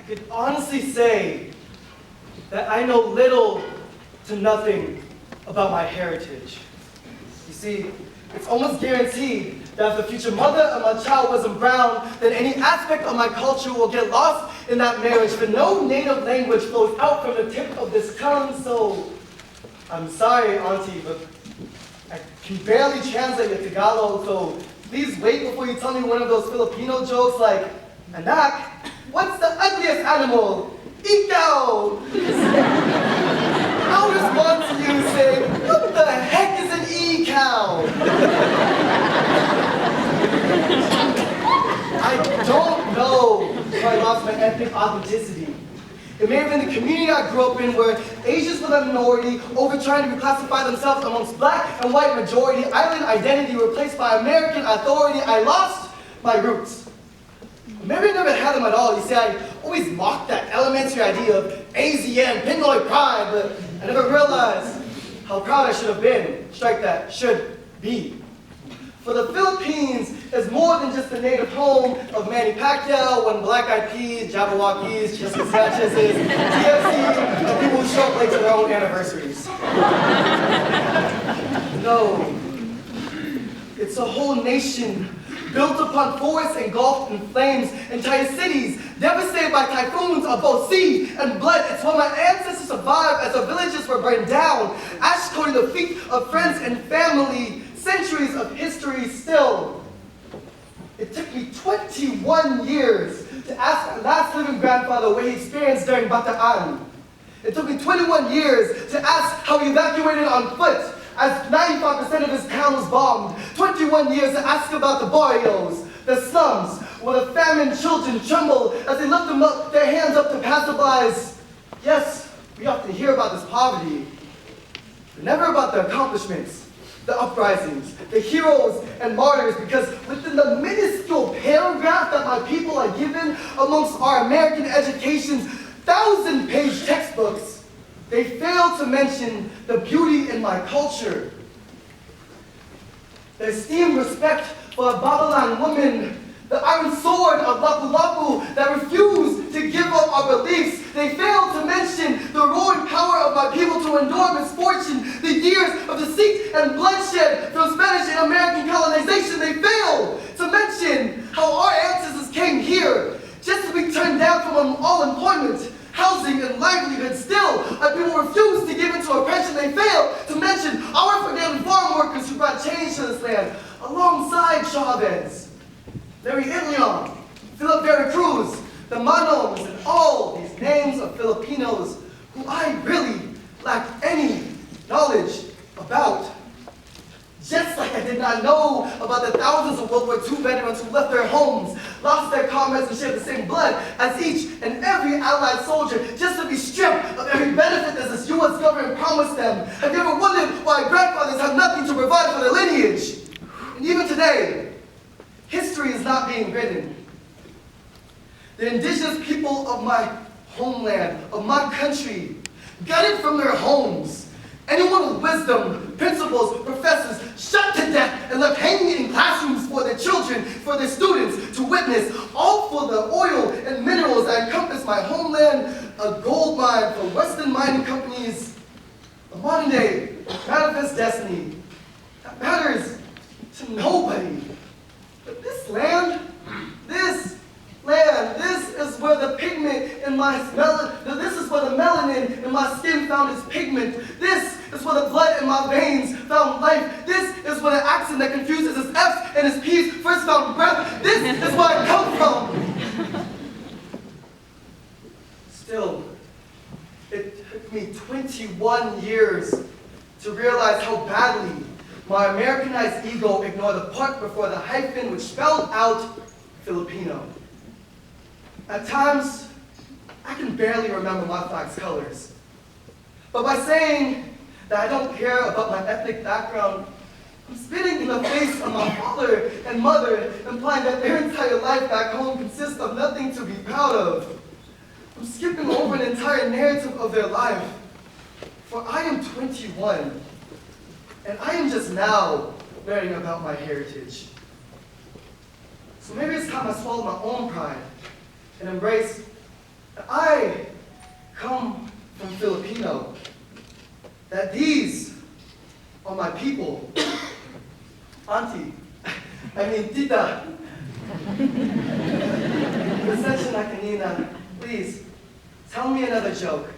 could honestly say that I know little to nothing about my heritage. You see, it's almost guaranteed that if the future mother of my child wasn't brown, then any aspect of my culture will get lost in that marriage, for no native language flows out from the tip of this tongue. So I'm sorry, Auntie, but I can barely translate your Tagalog, so please wait before you tell me one of those Filipino jokes like, Anak, what's the ugliest animal? Ikaw! I'll respond to you saying, what the heck is an e-cow? I don't know if I lost my ethnic authenticity. It may have been the community I grew up in where Asians were the minority, over trying to reclassify themselves amongst black and white majority, island identity replaced by American authority. I lost my roots. Maybe I never had them at all. You see, I always mocked that elementary idea of AZN, Pinoy pride, but I never realized how proud I should have been. Strike that, should be. For the Philippines is more than just the native home of Manny Pacquiao, One Black Eyed Peas, Jabberwockies, Jessica Sanchez's, TFC, and people who show up late to their own anniversaries. No, it's a whole nation built upon forests engulfed in flames, entire cities devastated by typhoons of both sea and blood. It's where my ancestors survived as the villages were burned down, ash coating the feet of friends and family, centuries of history still. It took me 21 years to ask my last living grandfather what he experienced during Bataan. It took me 21 years to ask how he evacuated on foot, as 95% of his town was bombed. 21 years to ask about the barrios, the slums, where the famine children tremble as they lift their hands up to passerbys. Yes, we often hear about this poverty, but never about the accomplishments, the uprisings, the heroes and martyrs, because within the minuscule paragraph that my people are given amongst our American education's 1,000-page textbooks, they fail to mention the beauty in my culture. The esteemed respect for a Babalan woman, the iron sword of Lapu-Lapu that refused to give up our beliefs. They fail to mention the roaring power of my people to endure misfortune, the years of deceit and bloodshed from Spanish and American colonization. They fail to mention how our ancestors came here just to be turned down from all employment, housing, and livelihood. Still, our people refuse to give into oppression. They fail to mention our forgotten farm workers who brought change to this land, alongside Chavez, Larry Ilion, Philip Veracruz, the Manoms, and all these names of Filipinos who I really lack any knowledge about. Just like I did not know about the thousands of World War II veterans who left their homes, lost their comrades, and shared the same blood as each and every Allied soldier, just to be stripped of every benefit that this U.S. government promised them. Have you ever wondered why grandfathers have nothing to provide for their lineage? And even today, history is not being written. The indigenous people of my homeland, of my country, gutted from their homes. Anyone with wisdom, principals, professors, shot to death and left hanging in classrooms for their children, for their students to witness, all for the oil and minerals that encompass my homeland, a gold mine for Western mining companies, a modern day manifest destiny that matters to nobody. But this land, this is where the pigment in my this is where the melanin in my skin found its pigment. This is where the blood in my veins found life. This is where the accent that confuses his F's and his P's first found breath. This is where I come from. Still, it took me 21 years to realize how badly my Americanized ego ignored the part before the hyphen which spelled out Filipino. At times, I can barely remember my flag's colors. But by saying that I don't care about my ethnic background, I'm spitting in the face of my father and mother, implying that their entire life back home consists of nothing to be proud of. I'm skipping over an entire narrative of their life. For I am 21, and I am just now learning about my heritage. So maybe it's time I swallow my own pride and embrace I come from Filipino, that these are my people. Auntie, I mean tita. Pasensya na kanina. Please, tell me another joke.